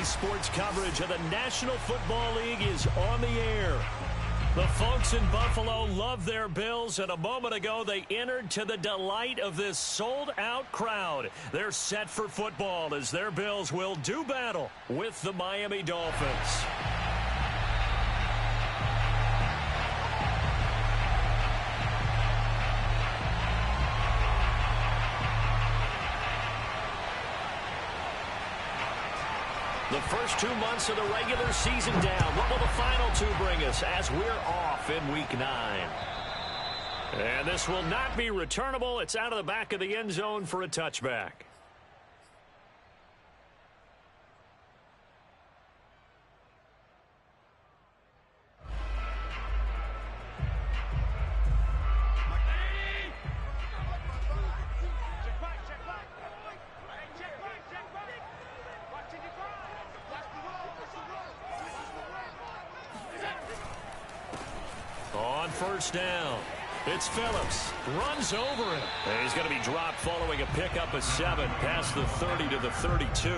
Today's sports coverage of the National Football League is on the air. The folks in Buffalo love their Bills, and a moment ago they entered to the delight of this sold-out crowd. They're set for football as their Bills will do battle with the Miami Dolphins. The first 2 months of the regular season down. What will the final two bring us as we're off in Week 9? And this will not be returnable. It's out of the back of the end zone for a touchback. First down. It's Phillips. Runs over him. And he's going to be dropped following a pickup of 7 past the 30 to the 32.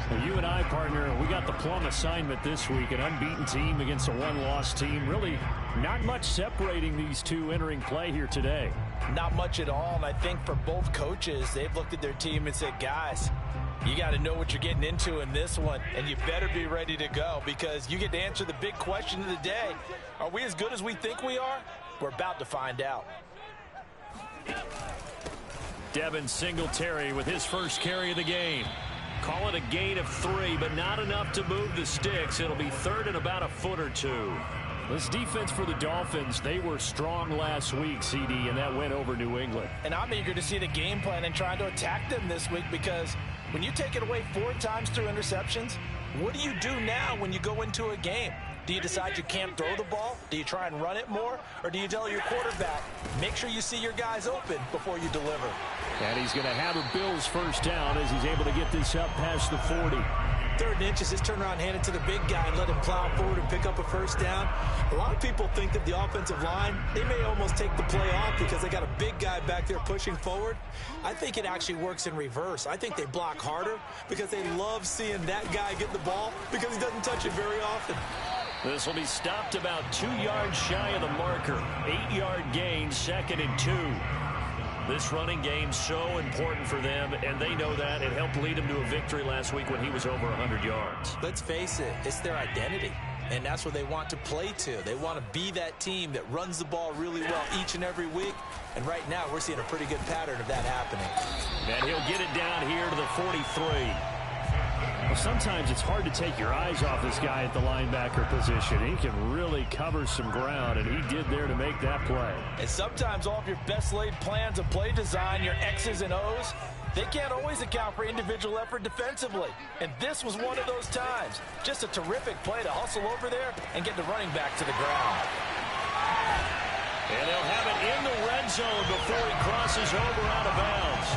Well, you and I, partner, we got the plum assignment this week. An unbeaten team against a one-loss team. Really not much separating these two entering play here today. Not much at all, and I think for both coaches, they've looked at their team and said, guys, you got to know what you're getting into in this one, and you better be ready to go because you get to answer the big question of the day. Are we as good as we think we are? We're about to find out. Devin Singletary with his first carry of the game. Call it a gain of 3, but not enough to move the sticks. It'll be third and about a foot or two. This defense for the Dolphins, they were strong last week, CD, and that went over New England. And I'm eager to see the game plan and trying to attack them this week because when you take it away 4 times through interceptions, what do you do now when you go into a game? Do you decide you can't throw the ball? Do you try and run it more? Or do you tell your quarterback, make sure you see your guys open before you deliver? And he's going to have a Bills first down as he's able to get this up past the 40. 3rd and inches, just turn around, hand it to the big guy and let him plow forward and pick up a first down. A lot of people think that the offensive line, they may almost take the play off because they got a big guy back there pushing forward. I think it actually works in reverse. I think they block harder because they love seeing that guy get the ball because he doesn't touch it very often. This will be stopped about 2 yards shy of the marker. 8-yard gain, 2nd and 2. This running game so important for them, and they know that. It helped lead them to a victory last week when he was over 100 yards. Let's face it, it's their identity, and that's what they want to play to. They want to be that team that runs the ball really well each and every week, and right now we're seeing a pretty good pattern of that happening. And he'll get it down here to the 43. Well, sometimes it's hard to take your eyes off this guy at the linebacker position. He can really cover some ground, and he did there to make that play. And sometimes all of your best laid plans of play design, your X's and O's, they can't always account for individual effort defensively. And this was one of those times. Just a terrific play to hustle over there and get the running back to the ground. And they'll have it in the red zone before he crosses over out of bounds.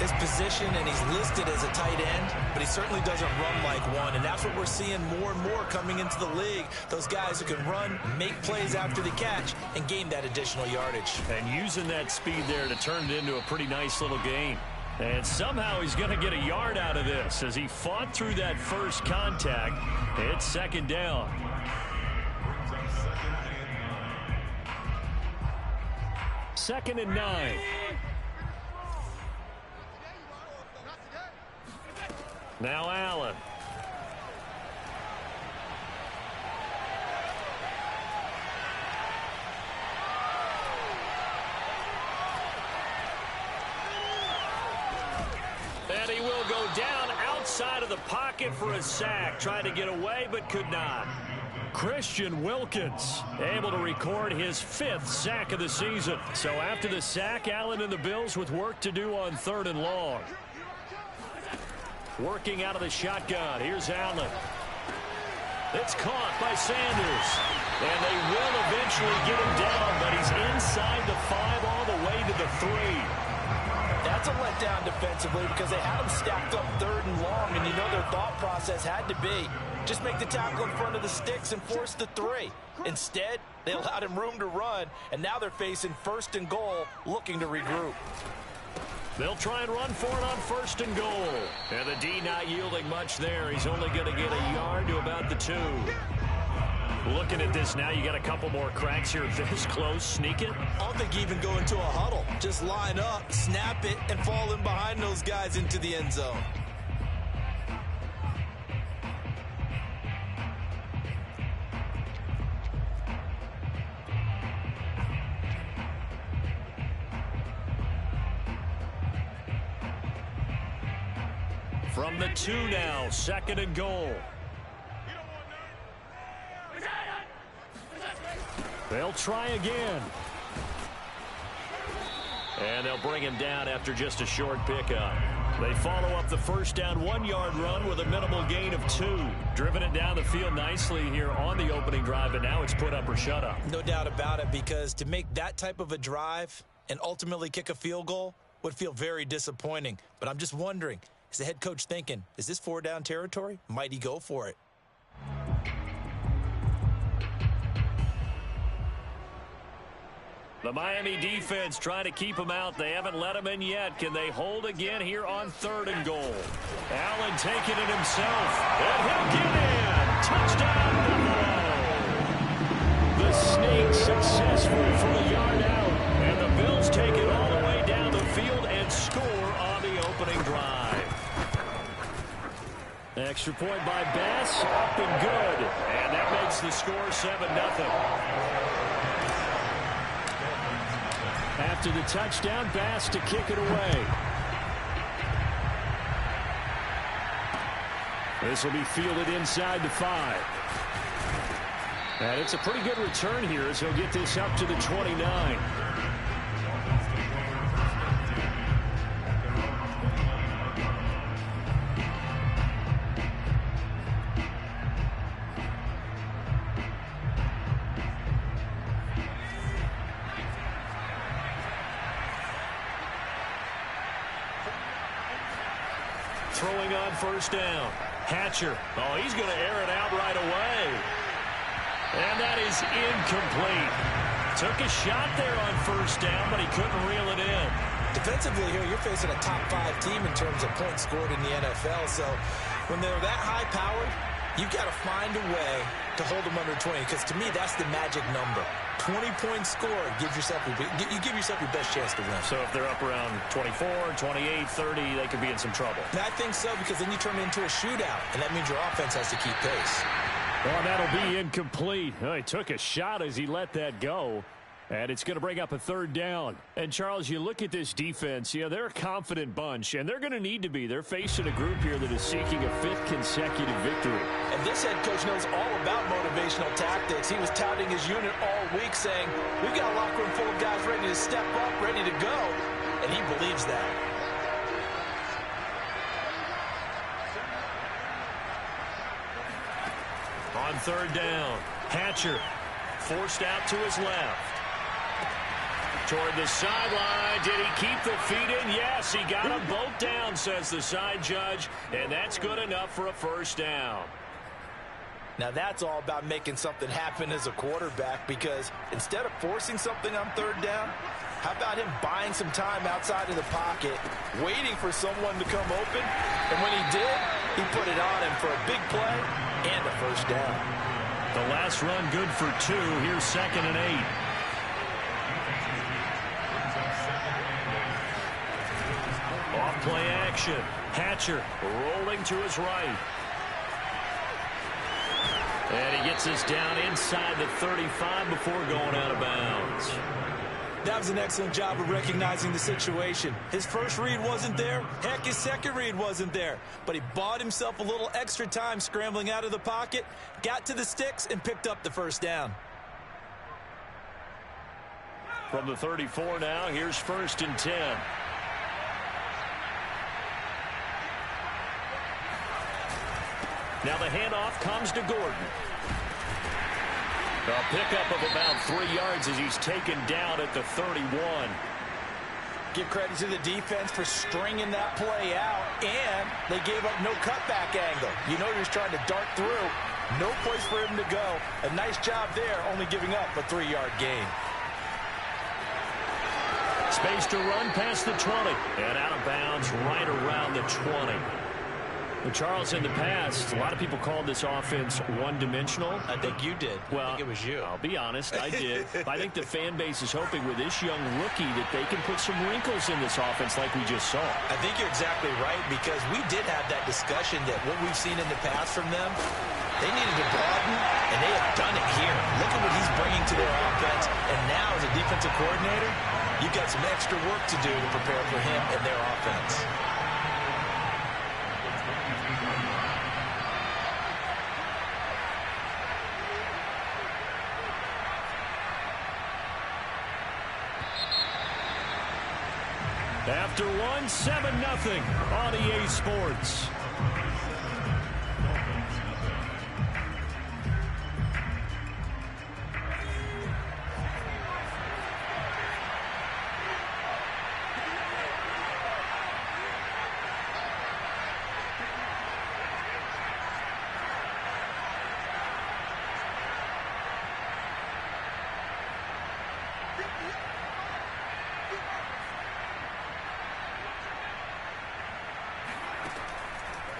His position, and he's listed as a tight end, but he certainly doesn't run like one, and that's what we're seeing more and more coming into the league. Those guys who can run, make plays after the catch, and gain that additional yardage. And using that speed there to turn it into a pretty nice little gain. And somehow he's going to get a yard out of this as he fought through that first contact. It's 2nd down. Second and 9. Now Allen. And he will go down outside of the pocket for a sack. Tried to get away, but could not. Christian Wilkins able to record his 5th sack of the season. So after the sack, Allen and the Bills with work to do on 3rd and long. Working out of the shotgun. Here's Allen. It's caught by Sanders. And they will eventually get him down, but he's inside the 5 all the way to the 3. That's a letdown defensively because they had him stacked up 3rd and long, and you know their thought process had to be just make the tackle in front of the sticks and force the 3. Instead, they allowed him room to run, and now they're facing 1st and goal, looking to regroup. They'll try and run for it on 1st and goal. And the D not yielding much there. He's only going to get a yard to about the 2. Looking at this now, you got a couple more cracks here. This close, sneak it. I don't think even go into a huddle. Just line up, snap it, and fall in behind those guys into the end zone. From the 2 now, 2nd and goal. They'll try again. And they'll bring him down after just a short pickup. They follow up the 1st down 1-yard run with a minimal gain of 2. Driven it down the field nicely here on the opening drive, but now it's put up or shut up. No doubt about it, because to make that type of a drive and ultimately kick a field goal would feel very disappointing. But I'm just wondering, is the head coach thinking, is this 4-down territory? Might he go for it? The Miami defense trying to keep him out. They haven't let him in yet. Can they hold again here on 3rd and goal? Allen taking it himself. And he'll get in. Touchdown, Buffalo. The sneak successful for a yard out. And the Bills take it all the way down the field and score on the opening drive. Extra point by Bass. Up and good. And that makes the score 7-0. After the touchdown, Bass to kick it away. This will be fielded inside the 5. And it's a pretty good return here as he'll get this up to the 29. Throwing on 1st down. Hatcher. Oh, he's going to air it out right away. And that is incomplete. Took a shot there on 1st down, but he couldn't reel it in. Defensively here, you're facing a top 5 team in terms of points scored in the NFL. So when they're that high-powered, you've got to find a way to hold them under 20. Because to me, that's the magic number. 20 points scored, you give yourself your best chance to win. So if they're up around 24, 28, 30, they could be in some trouble. And I think so, because then you turn it into a shootout, and that means your offense has to keep pace. Well, that'll be incomplete. Oh, he took a shot as he let that go. And it's going to bring up a 3rd down. And, Charles, you look at this defense, they're a confident bunch, and they're going to need to be. They're facing a group here that is seeking a 5th consecutive victory. And this head coach knows all about motivational tactics. He was touting his unit all week, saying, we've got a locker room full of guys ready to step up, ready to go. And he believes that. On 3rd down, Hatcher forced out to his left. Toward the sideline. Did he keep the feet in? Yes, he got them both down, says the side judge, and that's good enough for a 1st down. Now that's all about making something happen as a quarterback, because instead of forcing something on 3rd down, how about him buying some time outside of the pocket, waiting for someone to come open, and when he did, he put it on him for a big play and a 1st down. The last run good for 2. Here's 2nd and 8. Off-play action. Hatcher rolling to his right. And he gets us down inside the 35 before going out of bounds. That was an excellent job of recognizing the situation. His first read wasn't there. Heck, his second read wasn't there. But he bought himself a little extra time scrambling out of the pocket, got to the sticks, and picked up the 1st down. From the 34 now, here's 1st and 10. Now the handoff comes to Gordon. A pickup of about 3 yards as he's taken down at the 31. Give credit to the defense for stringing that play out, and they gave up no cutback angle. You know you're trying to dart through. No place for him to go. A nice job there, only giving up a 3-yard gain. Space to run past the 20. And out of bounds right around the 20. Well, Charles, in the past, a lot of people called this offense one-dimensional. I think you did. Well, I think it was you. I'll be honest, I did. I think the fan base is hoping with this young rookie that they can put some wrinkles in this offense like we just saw. I think you're exactly right, because we did have that discussion that what we've seen in the past from them, they needed to broaden, and they have done it here. Look at what he's bringing to their offense. And now, as a defensive coordinator, you've got some extra work to do to prepare for him and their offense. After one, 7-0 on EA Sports.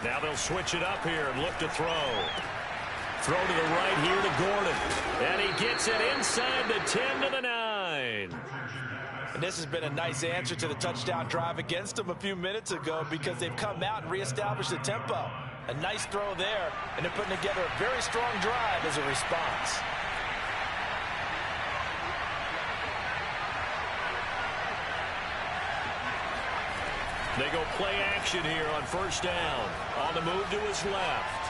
Now they'll switch it up here and look to throw. Throw to the right here to Gordon. And he gets it inside the 10 to the 9. And this has been a nice answer to the touchdown drive against them a few minutes ago, because they've come out and reestablished the tempo. A nice throw there, and they're putting together a very strong drive as a response. They go play action here on first down. On the move to his left.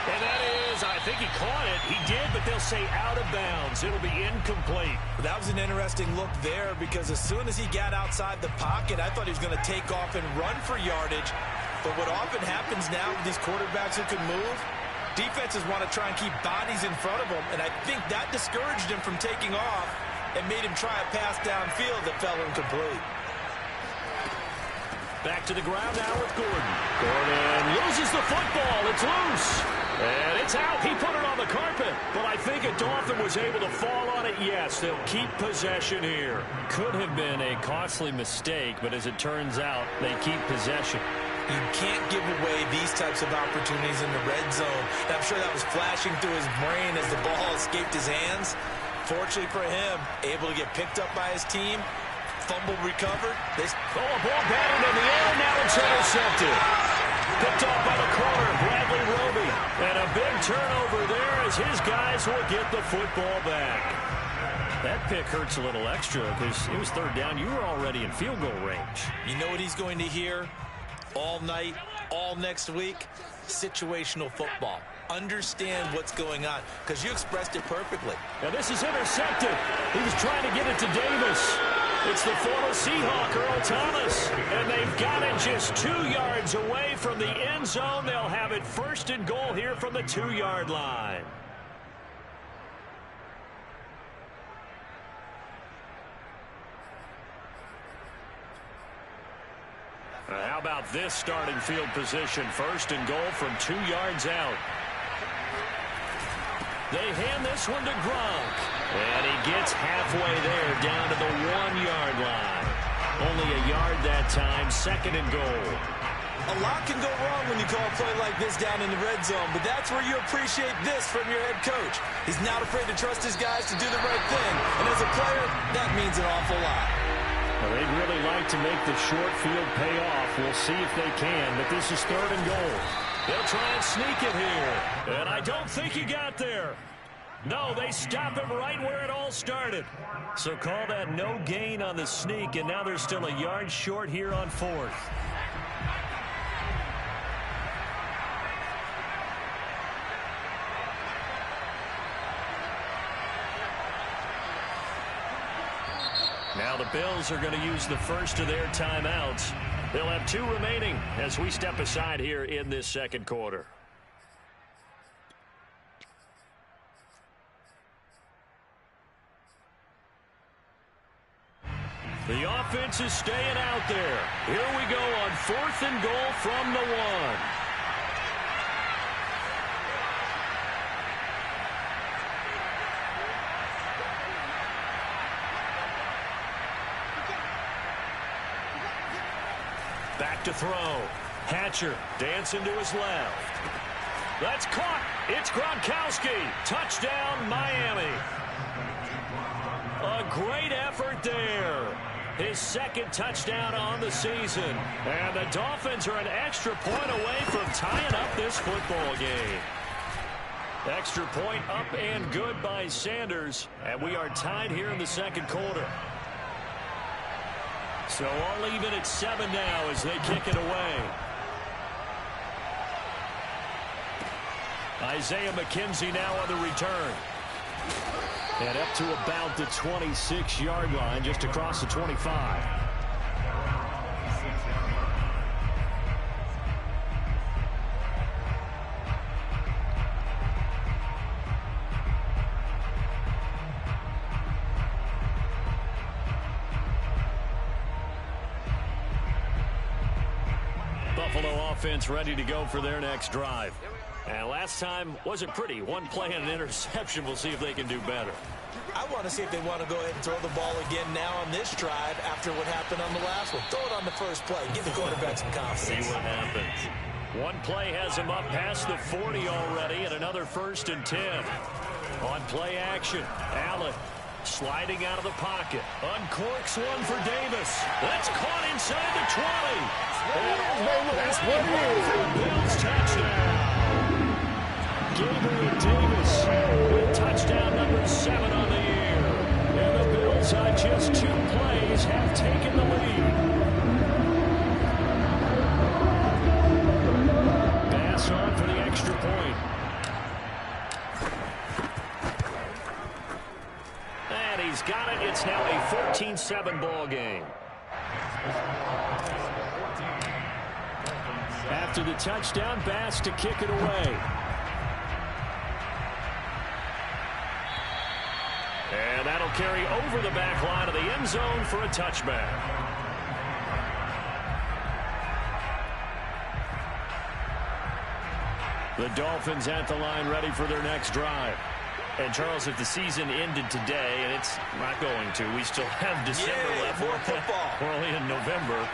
And that is, I think he caught it. He did, but they'll say out of bounds. It'll be incomplete. That was an interesting look there, because as soon as he got outside the pocket, I thought he was going to take off and run for yardage. But what often happens now with these quarterbacks who can move, defenses want to try and keep bodies in front of them, and I think that discouraged him from taking off and made him try a pass downfield that fell incomplete. Back to the ground now with Gordon. Gordon loses the football. It's loose. And it's out. He put it on the carpet. But I think a Dolphin was able to fall on it. Yes, they'll keep possession here. Could have been a costly mistake, but as it turns out, they keep possession. You can't give away these types of opportunities in the red zone. And I'm sure that was flashing through his brain as the ball escaped his hands. Fortunately for him, able to get picked up by his team. Fumble recovered. A ball batted in the air. Now it's intercepted. Picked off by the corner, Bradley Roby. And a big turnover there as his guys will get the football back. That pick hurts a little extra because it was third down. You were already in field goal range. You know what he's going to hear all night, all next week? Situational football. Understand what's going on, because you expressed it perfectly. Now this is intercepted. He was trying to get it to Davis. It's the former Seahawk, Earl Thomas. And they've got it just 2 yards away from the end zone. They'll have it first and goal here from the 2-yard line. How about this starting field position? First and goal from 2 yards out. They hand this one to Gronk. And he gets halfway there, down to the 1-yard line. Only a yard that time, second and goal. A lot can go wrong when you call a play like this down in the red zone, but that's where you appreciate this from your head coach. He's not afraid to trust his guys to do the right thing. And as a player, that means an awful lot. Well, they'd really like to make the short field pay off. We'll see if they can, but this is third and goal. They'll try and sneak it here. And I don't think he got there. No, they stop him right where it all started. So call that no gain on the sneak, and now they're still a yard short here on fourth. Now the Bills are going to use the first of their timeouts. They'll have 2 remaining as we step aside here in this second quarter. The offense is staying out there. Here we go on fourth and goal from the 1. to throw. Hatcher dancing to his left. That's caught. It's Gronkowski. Touchdown, Miami. A great effort there. His second touchdown on the season. And the Dolphins are an extra point away from tying up this football game. Extra point up and good by Sanders. And we are tied here in the second quarter. So all even at 7 now as they kick it away. Isaiah McKenzie now on the return. And up to about the 26-yard line, just across the 25. Buffalo offense ready to go for their next drive. And last time wasn't pretty. One play and an interception. We'll see if they can do better. I want to see if they want to go ahead and throw the ball again now on this drive after what happened on the last one. Throw it on the first play. Give the quarterback some confidence. See what happens. One play has him up past the 40 already, and another 1st and 10. On play action, Allen sliding out of the pocket. Uncorks one for Davis. That's caught inside the 20. That's what it is. Bills touchdown. Gabriel Davis with touchdown number 7 on the year. And the Bills on just 2 plays have taken the lead. Pass on for the extra point. And he's got it. It's now a 14-7 ball game. After the touchdown, Bass to kick it away. And that'll carry over the back line of the end zone for a touchback. The Dolphins at the line ready for their next drive. And, Charles, if the season ended today, and it's not going to, we still have December left. More football. We're only in November.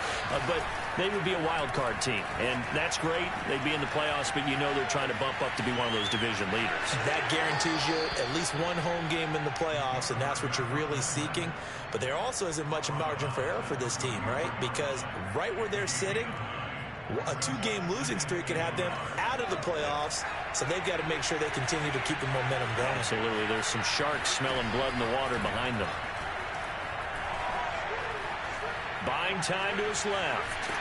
But they would be a wild card team. And that's great. They'd be in the playoffs, but you know they're trying to bump up to be one of those division leaders. That guarantees you at least one home game in the playoffs, and that's what you're really seeking. But there also isn't much margin for error for this team, right? Because right where they're sitting, a 2-game losing streak could have them out of the playoffs, so they've got to make sure they continue to keep the momentum going. Absolutely. There's some sharks smelling blood in the water behind them. Buying time to his left.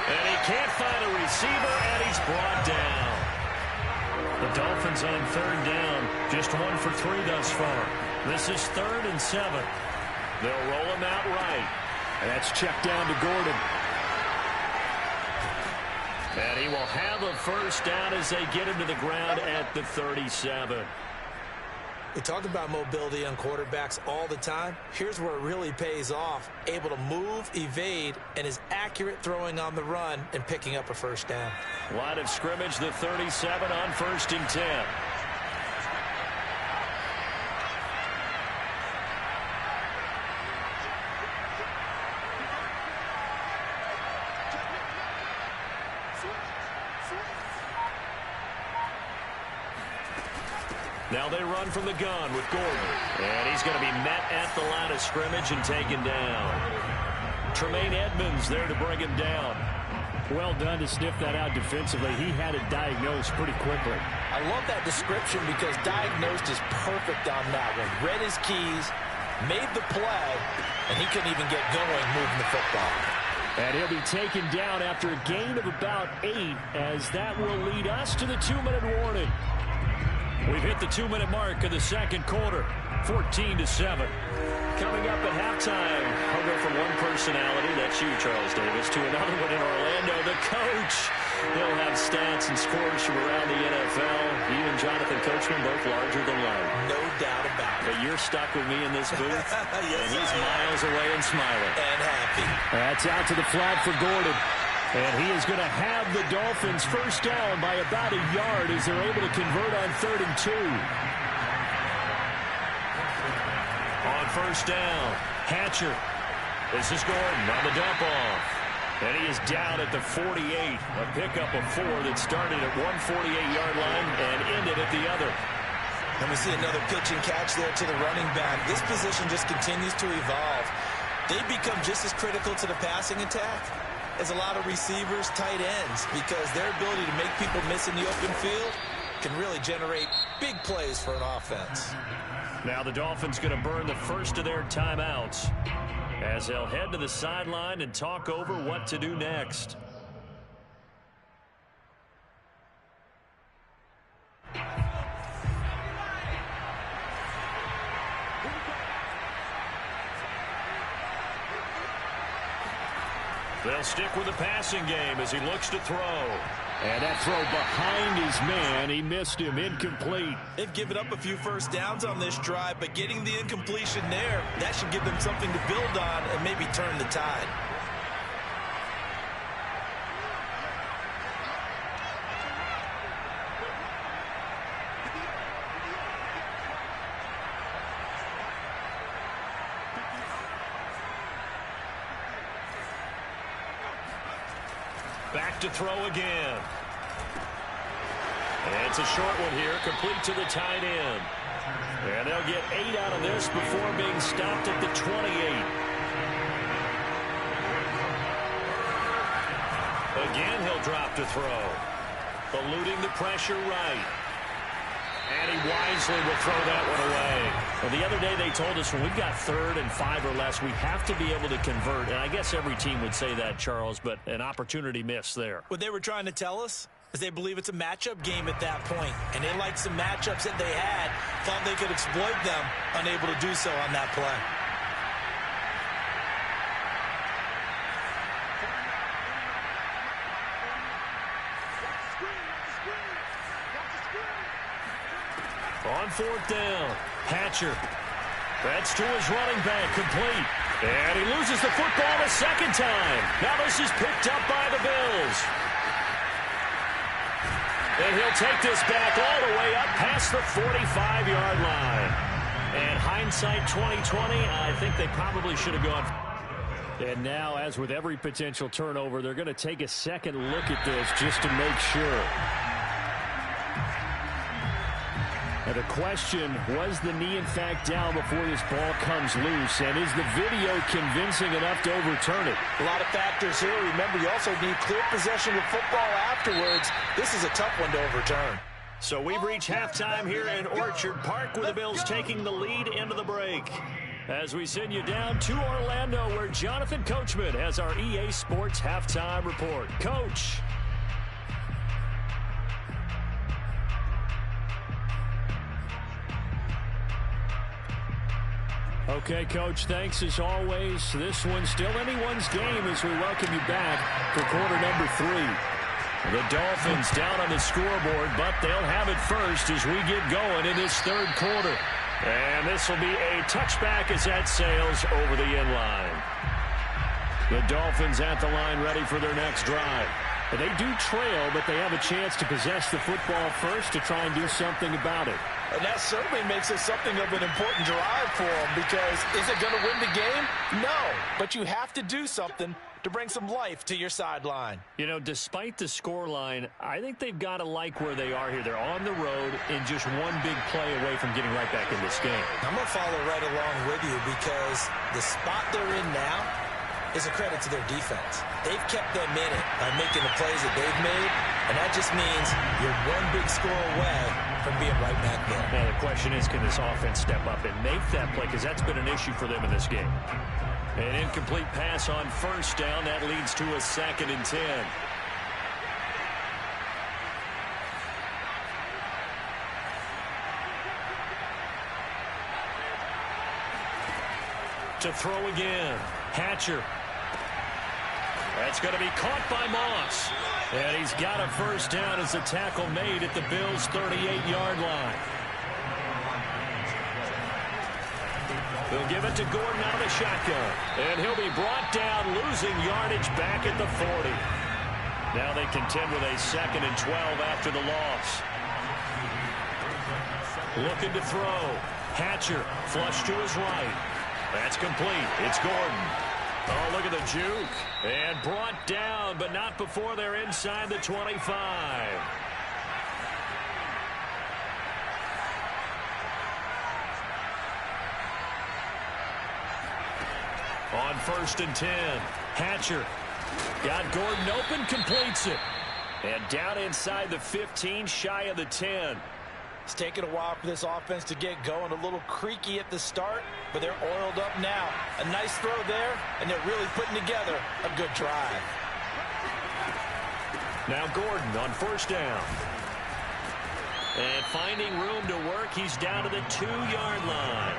And he can't find a receiver, and he's brought down. The Dolphins on 3rd down, just 1 for 3 thus far. This is 3rd and 7. They'll roll him out right. And that's checked down to Gordon. And he will have a 1st down as they get him to the ground at the 37. We talk about mobility on quarterbacks all the time. Here's where it really pays off. Able to move, evade, and is accurate throwing on the run and picking up a 1st down. Line of scrimmage, the 37 on 1st and 10. Now they run from the gun with Gordon. And he's going to be met at the line of scrimmage and taken down. Tremaine Edmonds there to bring him down. Well done to sniff that out defensively. He had it diagnosed pretty quickly. I love that description because diagnosed is perfect on that one. Read his keys, made the play, and he couldn't even get going moving the football. And he'll be taken down after a gain of about 8, as that will lead us to the 2-minute warning. We've hit the 2-minute mark of the second quarter, 14-7. Coming up at halftime, I'll go from one personality, that's you, Charles Davis, to another one in Orlando, the coach. He'll have stats and scores from around the NFL. You and Jonathan Coachman both larger than life. No doubt about it. But you're stuck with me in this booth, Yes, and he's miles away and smiling. And happy. That's out to the flat for Gordon. And he is going to have the Dolphins 1st down by about a yard as they're able to convert on 3rd and 2. On 1st down, Hatcher. This is Gordon on the dump off. And he is down at the 48. A pickup of 4 that started at one 48-yard line and ended at the other. And we see another pitch and catch there to the running back. This position just continues to evolve. They become just as critical to the passing attack as a lot of receivers, tight ends, because their ability to make people miss in the open field can really generate big plays for an offense. Now the Dolphins going to burn the first of their timeouts as they'll head to the sideline and talk over what to do next. They'll stick with the passing game as he looks to throw. And that throw behind his man, he missed him, incomplete. They've given up a few first downs on this drive, but getting the incompletion there, that should give them something to build on and maybe turn the tide. Back to throw again. And it's a short one here, complete to the tight end. And they'll get 8 out of this before being stopped at the 28. Again, he'll drop to throw. Eluding the pressure right. And he wisely will throw that one away. Well, the other day they told us when we've got 3rd and 5 or less, we have to be able to convert. And I guess every team would say that, Charles, but an opportunity missed there. What they were trying to tell us is they believe it's a matchup game at that point. And they liked some matchups that they had, thought they could exploit them, unable to do so on that play. On 4th down, Hatcher. That's to his running back, complete. And he loses the football a second time. Now this is picked up by the Bills. And he'll take this back all the way up past the 45-yard line. And hindsight 2020, I think they probably should have gone. And now, as with every potential turnover, they're going to take a second look at this just to make sure. Now the question, was the knee in fact down before this ball comes loose? And is the video convincing enough to overturn it? A lot of factors here. Remember, you also need clear possession of football afterwards. This is a tough one to overturn. So we've reached halftime here in Orchard Park with the Bills taking the lead into the break. As we send you down to Orlando where Jonathan Coachman has our EA Sports halftime report. Coach. Okay, Coach, thanks as always. This one's still anyone's game as we welcome you back for quarter number 3. The Dolphins down on the scoreboard, but they'll have it first as we get going in this 3rd quarter. And this will be a touchback as that sails over the end line. The Dolphins at the line ready for their next drive. They do trail, but they have a chance to possess the football first to try and do something about it. And that certainly makes it something of an important drive for them, because is it going to win the game? No, but you have to do something to bring some life to your sideline. You know, despite the scoreline, I think they've got to like where they are here. They're on the road and just one big play away from getting right back in this game. I'm going to follow right along with you, because the spot they're in now is a credit to their defense. They've kept them in it by making the plays that they've made, and that just means you're one big score away from being right back there. Now the question is, can this offense step up and make that play? Because that's been an issue for them in this game. An incomplete pass on 1st down. That leads to a 2nd and 10. To throw again. Hatcher. That's going to be caught by Moss. And he's got a 1st down as a tackle made at the Bills' 38-yard line. They'll give it to Gordon out of the shotgun. And he'll be brought down, losing yardage back at the 40. Now they contend with a 2nd and 12 after the loss. Looking to throw. Hatcher, flush to his right. That's complete. It's Gordon. Oh, look at the juke. And brought down, but not before they're inside the 25. On 1st and 10, Hatcher got Gordon open, completes it. And down inside the 15, shy of the 10. It's taken a while for this offense to get going. A little creaky at the start, but they're oiled up now. A nice throw there, and they're really putting together a good drive. Now Gordon on 1st down. And finding room to work, he's down to the 2-yard line.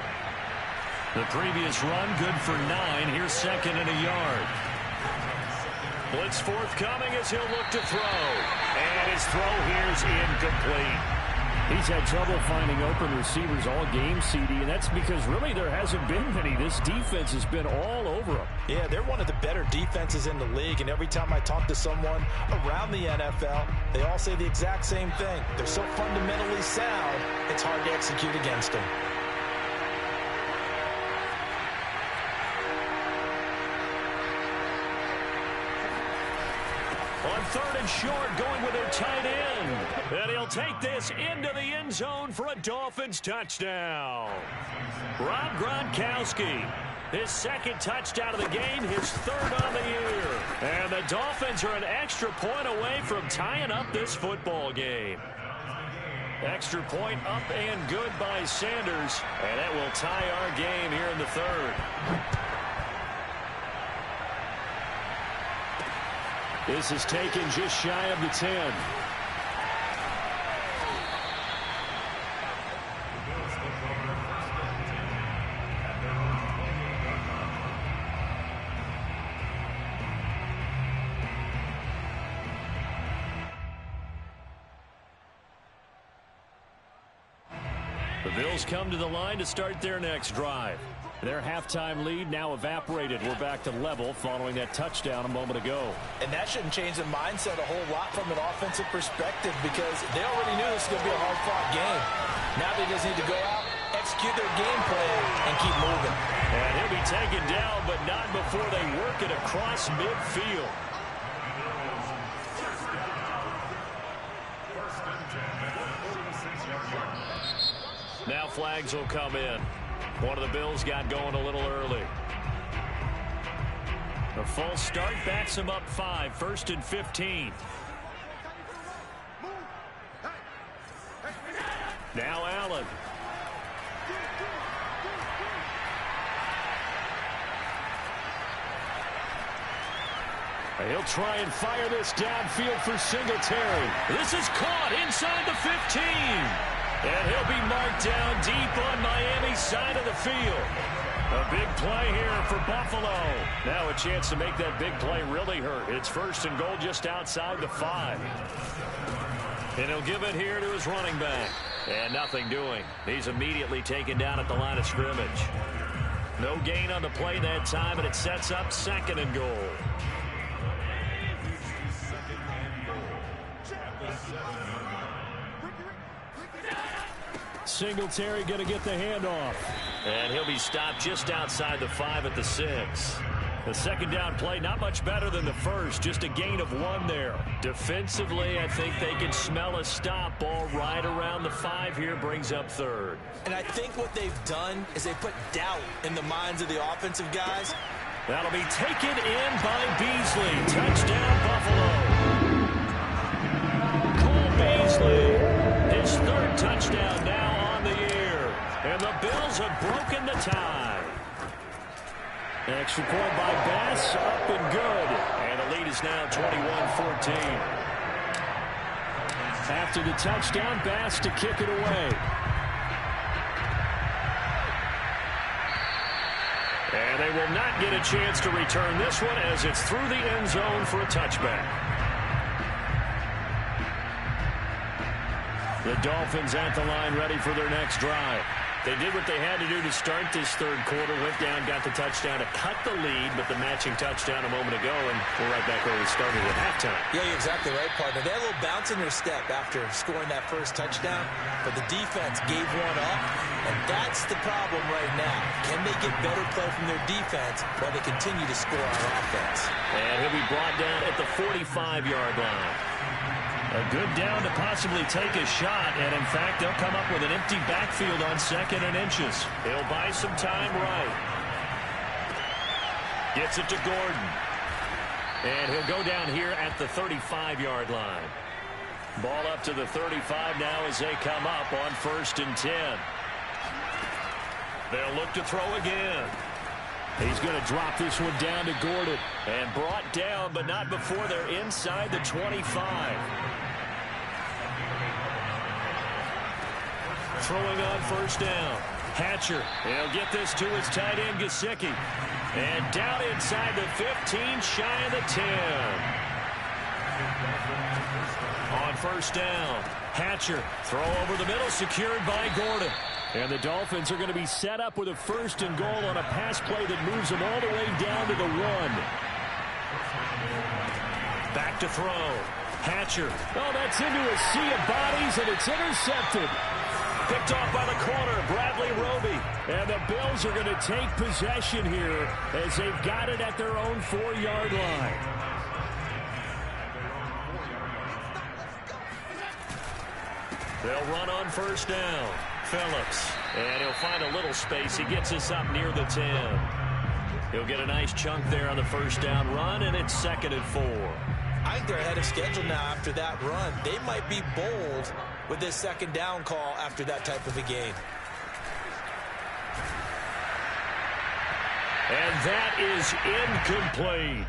The previous run, good for 9. Here's 2nd and a yard. Blitz forthcoming as he'll look to throw. And his throw here's incomplete. He's had trouble finding open receivers all game, CD, and that's because really there hasn't been many. This defense has been all over them. Yeah, they're one of the better defenses in the league, and every time I talk to someone around the NFL, they all say the exact same thing. They're so fundamentally sound, it's hard to execute against them. On 3rd and short, going with their tight end. And he'll take this into the end zone for a Dolphins touchdown. Rob Gronkowski, his 2nd touchdown of the game, his 3rd on the year. And the Dolphins are an extra point away from tying up this football game. Extra point up and good by Sanders. And that will tie our game here in the 3rd. This is taken just shy of the 10. The Bills come to the line to start their next drive. Their halftime lead now evaporated. We're back to level following that touchdown a moment ago. And that shouldn't change the mindset a whole lot from an offensive perspective because they already knew this was going to be a hard-fought game. Now they just need to go out, execute their game plan, and keep moving. And he'll be taken down, but not before they work it across midfield. Now flags will come in. One of the Bills got going a little early. A false start backs him up 5. 1st and 15. Now Allen. He'll try and fire this downfield for Singletary. This is caught inside the 15. And he'll be marked down deep on Miami's side of the field. A big play here for Buffalo. Now a chance to make that big play really hurt. It's 1st and goal just outside the 5. And he'll give it here to his running back. And nothing doing. He's immediately taken down at the line of scrimmage. No gain on the play that time, and it sets up 2nd and goal. Singletary going to get the handoff. And he'll be stopped just outside the 5 at the 6. The 2nd down play, not much better than the 1st. Just a gain of 1 there. Defensively, I think they can smell a stop. Ball right around the 5 here, brings up 3rd. And I think what they've done is they put doubt in the minds of the offensive guys. That'll be taken in by Beasley. Touchdown, Buffalo. Cole Beasley, his 3rd touchdown now. And the Bills have broken the tie. Extra point by Bass, up and good. And the lead is now 21-14. After the touchdown, Bass to kick it away. And they will not get a chance to return this one as it's through the end zone for a touchback. The Dolphins at the line ready for their next drive. They did what they had to do to start this third quarter. Went down, got the touchdown to cut the lead, but the matching touchdown a moment ago, and we're right back where we started at halftime. Yeah, you're exactly right, partner. They had a little bounce in their step after scoring that first touchdown, but the defense gave one up, and that's the problem right now. Can they get better play from their defense while they continue to score on offense? And he'll be brought down at the 45-yard line. A good down to possibly take a shot, and in fact, they'll come up with an empty backfield on 2nd and inches. He'll buy some time right. Gets it to Gordon. And he'll go down here at the 35-yard line. Ball up to the 35 now as they come up on 1st and 10. They'll look to throw again. He's going to drop this one down to Gordon. And brought down, but not before they're inside the 25. Throwing on 1st down. Hatcher. He'll get this to his tight end, Gesicki. And down inside the 15, shy of the 10. On 1st down, Hatcher. Throw over the middle, secured by Gordon. And the Dolphins are going to be set up with a 1st and goal on a pass play that moves them all the way down to the 1. Back to throw. Hatcher. Oh, that's into a sea of bodies, and it's intercepted. Picked off by the corner, Bradley Roby. And the Bills are going to take possession here as they've got it at their own 4-yard line. They'll run on 1st down. Phillips. And he'll find a little space. He gets us up near the 10. He'll get a nice chunk there on the 1st down run, and it's 2nd and 4. I think they're ahead of schedule now after that run. They might be bold with this 2nd down call after that type of a gain. And that is incomplete.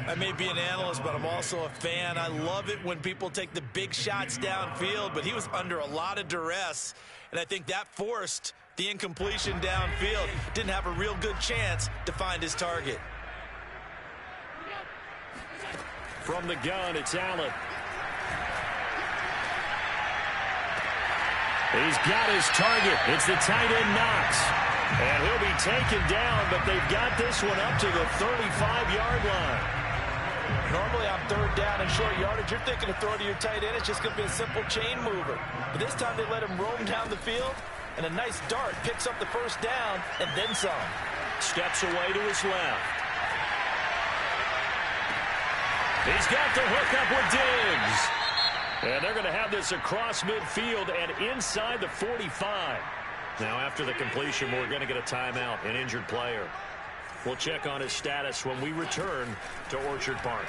I may be an analyst, but I'm also a fan. I love it when people take the big shots downfield, but he was under a lot of duress, and I think that forced the incompletion downfield. Didn't have a real good chance to find his target. From the gun, it's Allen. He's got his target. It's the tight end Knox. And he'll be taken down, but they've got this one up to the 35-yard line. Normally on 3rd down and short yardage, you're thinking to throw to your tight end. It's just going to be a simple chain mover. But this time they let him roam down the field, and a nice dart picks up the 1st down and then some. Steps away to his left. He's got the hook up with Diggs. And they're going to have this across midfield and inside the 45. Now after the completion, we're going to get a timeout, an injured player. We'll check on his status when we return to Orchard Park.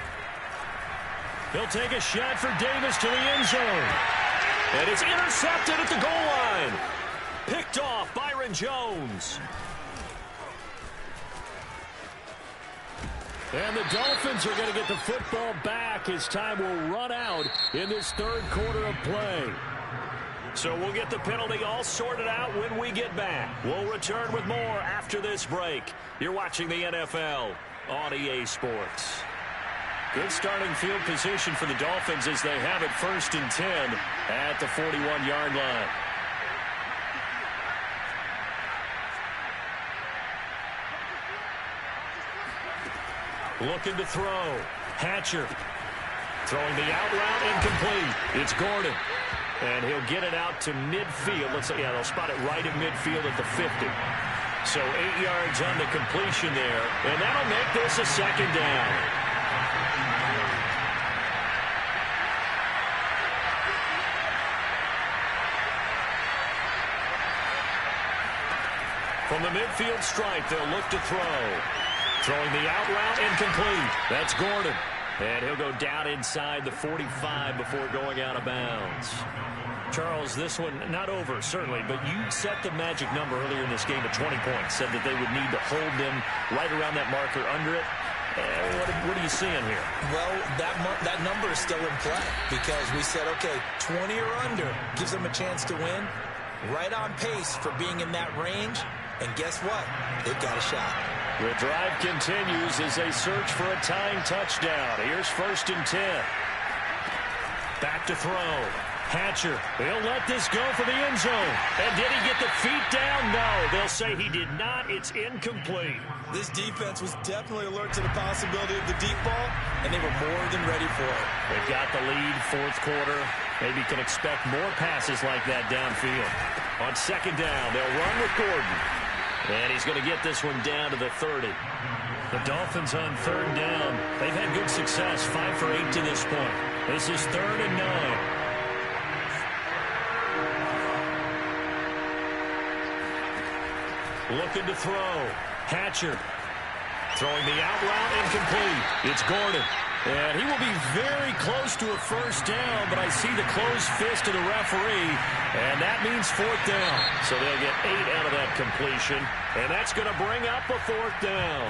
He'll take a shot for Davis to the end zone. And it's intercepted at the goal line. Picked off Byron Jones. And the Dolphins are going to get the football back as time will run out in this 3rd quarter of play. So we'll get the penalty all sorted out when we get back. We'll return with more after this break. You're watching the NFL on EA Sports. Good starting field position for the Dolphins as they have it 1st and 10 at the 41-yard line. Looking to throw. Hatcher. Throwing the out route incomplete. It's Gordon. And he'll get it out to midfield. They'll spot it right in midfield at the 50. So 8 yards on the completion there. And that'll make this a 2nd down. From the midfield stripe, they'll look to throw. Throwing the out route incomplete. That's Gordon. And he'll go down inside the 45 before going out of bounds. Charles, this one not over, certainly, but you set the magic number earlier in this game at 20 points. Said that they would need to hold them right around that marker under it. What are you seeing here? Well, that number is still in play because we said, okay, 20 or under gives them a chance to win. Right on pace for being in that range. And guess what? They've got a shot. The drive continues as they search for a tying touchdown. Here's 1st and 10. Back to throw. Hatcher, he'll let this go for the end zone. And did he get the feet down? No, they'll say he did not. It's incomplete. This defense was definitely alert to the possibility of the deep ball, and they were more than ready for it. They've got the lead, fourth quarter. Maybe can expect more passes like that downfield. On second down, they'll run with Gordon. And he's going to get this one down to the 30. The Dolphins on third down. They've had good success, 5 for 8 to this point. This is 3rd and 9. Looking to throw. Hatcher throwing the out route, incomplete. It's Gordon. And he will be very close to a first down, but I see the closed fist of the referee, and that means 4th down. So they'll get 8 out of that completion, and that's going to bring up a 4th down.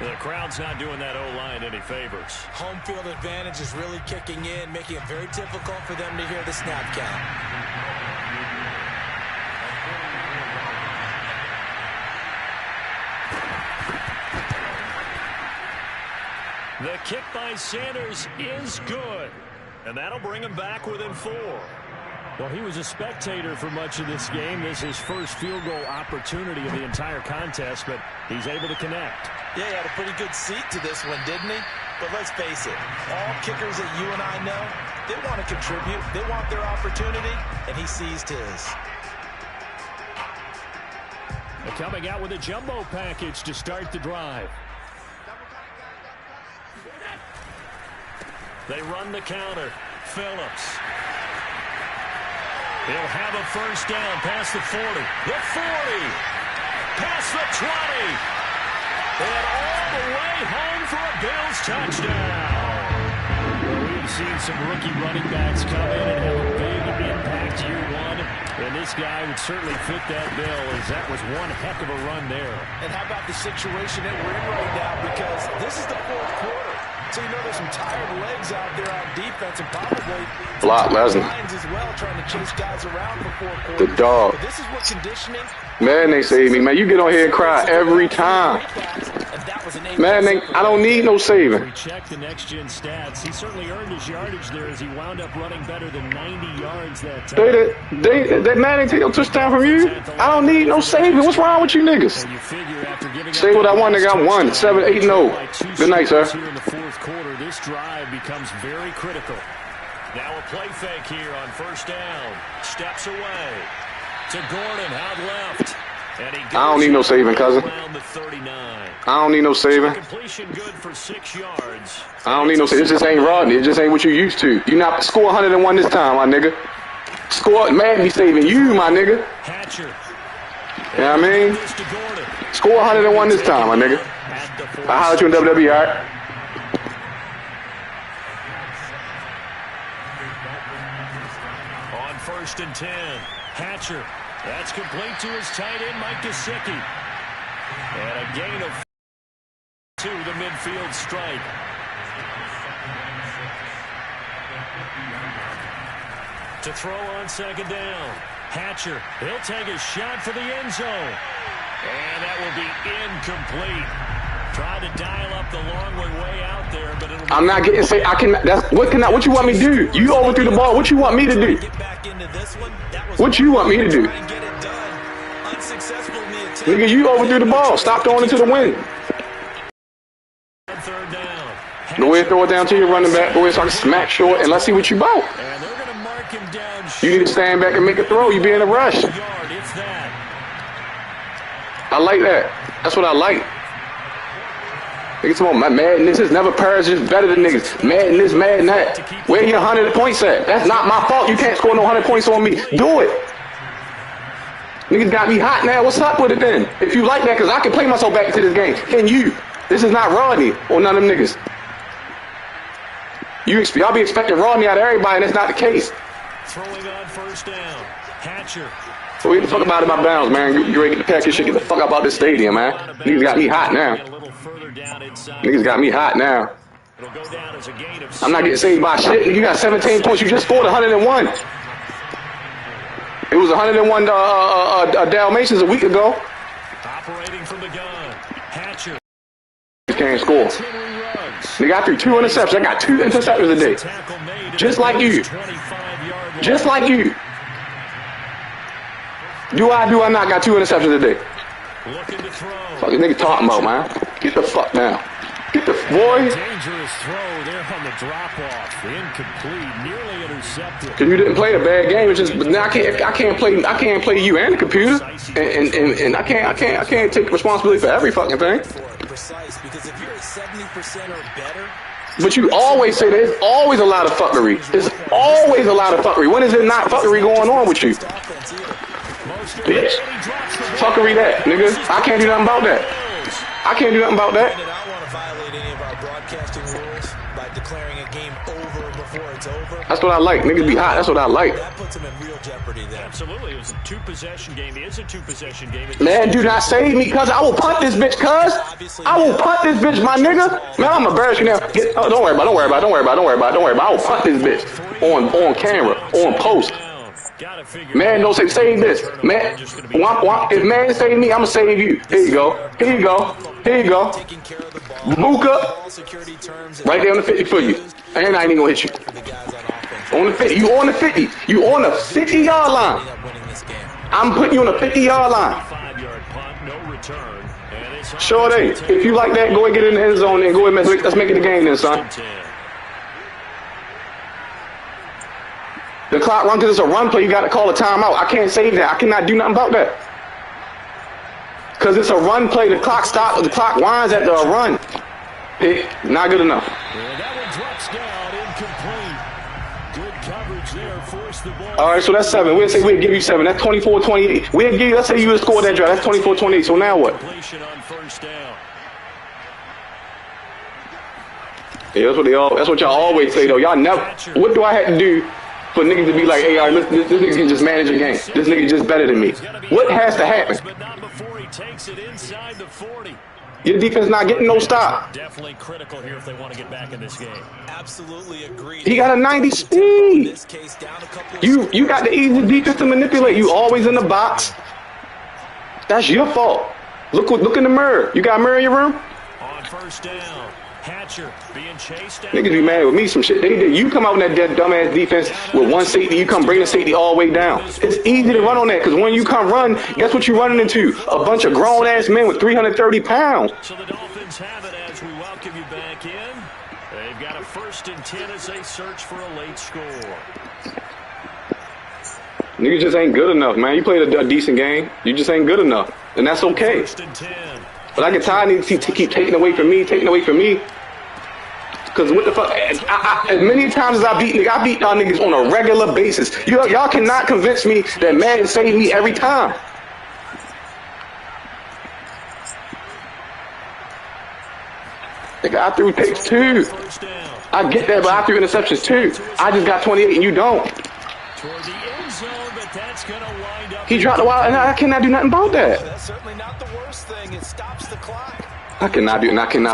The crowd's not doing that O-line any favors. Home field advantage is really kicking in, making it very difficult for them to hear the snap count. The kick by Sanders is good, and that'll bring him back within 4. Well, he was a spectator for much of this game. This is his first field goal opportunity of the entire contest, but he's able to connect. Yeah, he had a pretty good seat to this one, didn't he? But let's face it, all kickers that you and I know, they want to contribute. They want their opportunity, and he seized his. They're coming out with a jumbo package to start the drive. They run the counter. Phillips. He'll have a first down past the 40. The 40. Past the 20. And all the way home for a Bills touchdown. Well, we've seen some rookie running backs come in and have a big impact year one. And this guy would certainly fit that bill, as that was one heck of a run there. And how about the situation that we're in right now? Because this is the 4th quarter. So you know there's some tired legs out there on defense and probably Block Lesnar. lines as well, trying to chase guys around for 4 quarters. The dog. But this is what conditioning. Man, they save me, man. You get on here and cry every time. Man, I don't need no saving. We check the next-gen stats. He certainly earned his yardage there as he wound up running better than 90 yards that time. That man ain't take no touchdown from you. I don't need no saving. What's wrong with you niggas? And you figure after giving Say what I want, nigga. I won. 7-8-0. Good night, sir. Here in the 4th quarter, this drive becomes very critical. Now a play fake here on first down. Steps away to Gordon out left. And he goes I don't need no saving, cousin. around the 39. I don't need no saving. Completion good for 6 yards. I don't need no saving. This just ain't Rodney. It just ain't what you used to. You not score 101 this time, my nigga. Score, man, be saving you, my nigga. Hatcher. You know what I mean? This to Gordon. Score 101 this time, my nigga. At the 40. I holler at you in WWE, all right? On 1st and 10. Hatcher. That's complete to his tight end, Mike Gesicki. And a gain of to the midfield stripe. To throw on second down. Hatcher, he'll take a shot for the end zone. And that will be incomplete. Tried to dial up the long way out there, but it'll be I'm not getting say I can. That's what you want me to do? You overthrew the ball. What you want me to do? What you want me to do? Nigga, you overthrew the ball. Stop throwing it to the wind. third down. Go ahead, throw it down to your running back. Go ahead, so I can smack short, and let's see what you about. And they're going to mark him down. You need to stand back and make a throw. You be in a rush. Yard, if that. I like that. That's what I like. Niggas talking about madness is never Paris is better than niggas. Madness, mad that. Where your 100 points at? That's not my fault. You can't score no 100 points on me. Do it. Niggas got me hot now. What's up with it then? If you like that, because I can play myself back into this game. Can you? This is not Rodney or none of them niggas. Y'all be expecting Rodney out of everybody, and that's not the case. Throwing on first down. Hatcher. So get the fuck about it, my bounds, man. You ready to get the pack your shit? Get the fuck out this stadium, man. Niggas got me hot now. Niggas got me hot now. It'll go down as a gain of I'm not getting saved by shit. You got 17 points. You just scored 101. It was 101 Dalmatians a week ago. Operating from the gun. Hatcher. Can't score. Nigga, I threw 2 interceptions. I got 2 interceptions a day. Just like you. 25-yard Just like you. Do I not got 2 interceptions today? Fuck this nigga talking about, man. Get the fuck down. Get the boy. Dangerous throw there on the drop-off. Incomplete, nearly intercepted. Cause you didn't play a bad game. It's just now I can't play you and the computer, and I can't take responsibility for every fucking thing. Precise, because if you're at 70% or better. But you always say there's always a lot of fuckery. There's always a lot of fuckery. When is it not fuckery going on with you? Bitch. Fuckery that, nigga. I can't do nothing about that. I can't do nothing about that. I don't want to violate any of our broadcasting rules by declaring a game over before it's over. That's what I like. Niggas be hot. That's what I like. That puts them in real jeopardy there. Absolutely. It was a 2-possession game. It's a 2-possession game. Man, do not save me, cuz I will punt this bitch, cuz. I will punt this bitch, my nigga. Man, I'm embarrassed you now. Don't worry about it. I will punt this bitch on camera, on post. Man, don't save this. Man, if man save me, I'm gonna save you. Here you go. Buka, right there on the 50 for you. And I ain't even gonna hit you. On the 50. You on the 50. You on the 50-yard line. I'm putting you on the 50-yard line. 5-yard punt, no return. Sure they. If you like that, go and get in the end zone and go and let's make it a game then, son. The clock run because it's a run play. You got to call a timeout. I can't save that. I cannot do nothing about that. Because it's a run play. The clock stops. The clock winds at the run. Not good enough. That one drops down, incomplete. Good coverage there. Force the ball. All right, so that's 7. We'll give you 7. That's 24-28. We'll give you. Let's say you would score that drive. That's 24-28. So now what? Completion on first down. Yeah, that's what y'all always say though. Y'all never. What do I have to do for niggas to be like, hey, all right, this nigga can just manage a game. This nigga just better than me. What has to happen? But not before he takes it inside the 40. Your defense not getting no stop. Definitely critical here if they want to get back in this game. Absolutely agreed. He got a 90 speed. You got the easy defense to manipulate. You always in the box. That's your fault. Look in the mirror. You got a mirror in your room? On first down, Hatcher being chased down. Niggas be mad with me some shit. You come out in that dumbass defense with one safety, you come bring the safety all the way down. It's easy to run on that because when you come run, guess what you're running into? A bunch of grown-ass men with 330 pounds. So the Dolphins have it as we welcome you back in. They've got a 1st and 10 as they search for a late score. Niggas just ain't good enough, man. You played a decent game. You just ain't good enough. And that's okay. 1st and 10. But I get tired of niggas keep taking away from me. Because what the fuck? As many times as I beat y'all niggas on a regular basis. Y'all cannot convince me that Madden saved me every time. Nigga, I threw picks too. I get that, but I threw interceptions too. I just got 28 and you don't. Toward the end zone, but that's going to wind up. He dropped the ball, and I cannot do nothing about that. That's certainly not the worst thing. It stops the clock. I cannot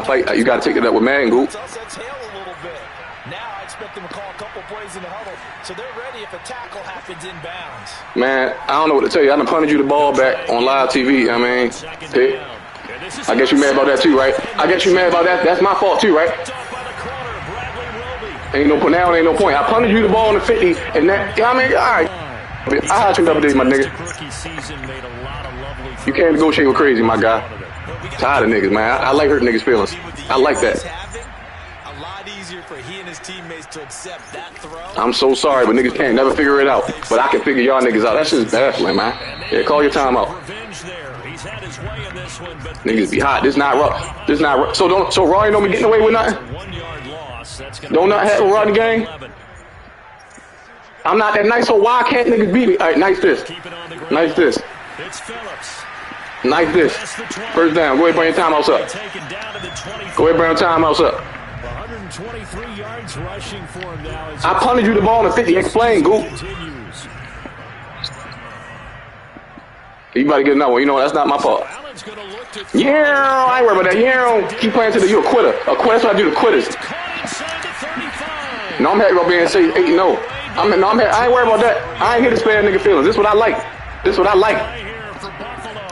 fight. You got to take it up with Madden, Goop. It's also tail a little bit. Now I expect them to call a couple plays in the huddle, so they're ready if a tackle happens inbounds. Man, I don't know what to tell you. I done punted you the ball back on live TV. I mean, I guess you mad about that too, right? I guess you mad about that. That's my fault too, right? Ain't no point. I punted you the ball on the 50, and that. I mean, all right. I had you the other day, my nigga. You can't negotiate with crazy, my guy. Tired of niggas, man. I like hurting niggas' feelings. I like that. A lot easier for he and his teammates to accept that throw. I'm so sorry, but niggas can't never figure it out. But I can figure y'all niggas out. That's just baffling, man. Yeah, call your time out. Niggas be hot. This not rough. So Roy don't be getting away with nothing? Don't not have a run game? I'm not that nice, so why can't niggas beat me? All right, nice this. Nice this. First down. Go ahead, bring your timeouts up. I punted you the ball on the 50. Explain, Goop. You about to get another one. You know what? That's not my fault. Yeah, I ain't worried about that. Yeah, keep playing till you're a quitter. That's what I do to quitters. No, I'm happy about being say 8-0. I ain't worried about that. I ain't here to spare nigga feelings. This is what I like.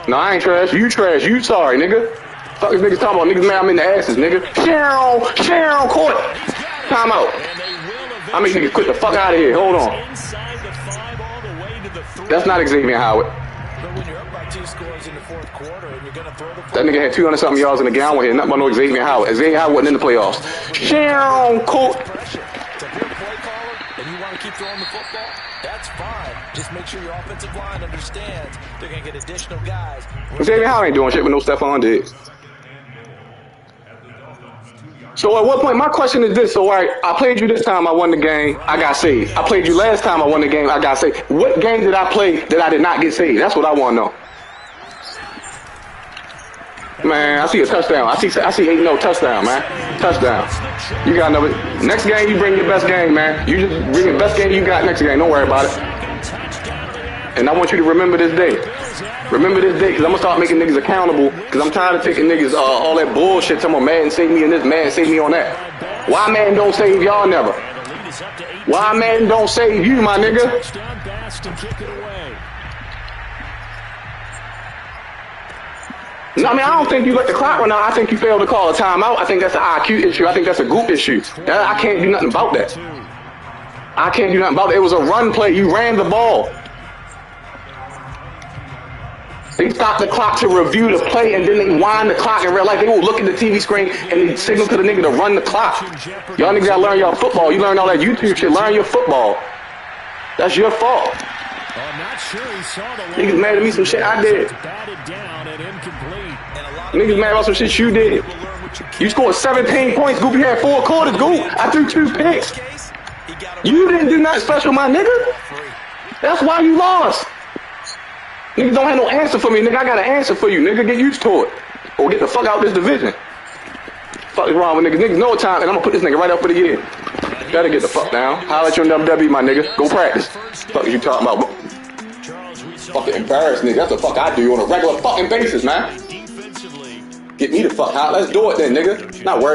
No, I ain't trash. You trash. You sorry, nigga. Fuck this niggas talking about. Niggas mad I'm in the asses, nigga. Cheryl, caught it. Time out. I make niggas quit the fuck out of here. Hold on. That's not Xavier Howard. But when you're up by 2 scores in the 4th quarter and you're going to throw the That nigga had 200-something yards in the game. I don't want to hear nothing about no Xavier Howard. Xavier Howard wasn't in the playoffs. Cool. So if you're a play caller and you want to keep throwing the football, that's fine. Just make sure your offensive line understands they're going to get additional guys. Xavier Howard ain't doing shit with no Stephon Diggs. So at what point, my question is this. So, all right, I played you this time, I won the game, I got saved. I played you last time, I won the game, I got saved. What game did I play that I did not get saved? That's what I want to know. Man, I see a touchdown. I see 8-0 touchdown, man. Touchdown. You got another. Next game, you bring your best game, man. You just bring the best game you got next game. Don't worry about it. And I want you to remember this day. Remember this day, because I'm going to start making niggas accountable, because I'm tired of taking niggas all that bullshit. Talking about Madden save me on this, Madden save me on that. Why Madden don't save y'all never? Why Madden don't save you, my nigga? No, I mean, I don't think you let the clock run out. I think you failed to call a timeout. I think that's an IQ issue. I think that's a goop issue. I can't do nothing about that. I can't do nothing about it. It was a run play. You ran the ball. They stopped the clock to review the play, and then they wind the clock in real life. They will look at the TV screen, and they signal to the nigga to run the clock. Y'all niggas gotta learn y'all football. You learn all that YouTube shit. Learn your football. That's your fault. Niggas mad at me some shit I did. Niggas mad about some shit you did. You scored 17 points, Goop. You had 4 quarters, Goop. I threw 2 picks. You didn't do nothing special, my nigga. That's why you lost. Niggas don't have no answer for me, nigga. I got an answer for you, nigga. Get used to it. Or get the fuck out this division. Fuck is wrong with niggas? Niggas know what time, and I'm gonna put this nigga right up for the year. Gotta get the fuck down. Holla at you on WWE, my nigga. Go practice. Fuck is you talking about? Fucking embarrassed, nigga. That's the fuck I do on a regular fucking basis, man. Get me the fuck out. Let's do it then, nigga. Not worried.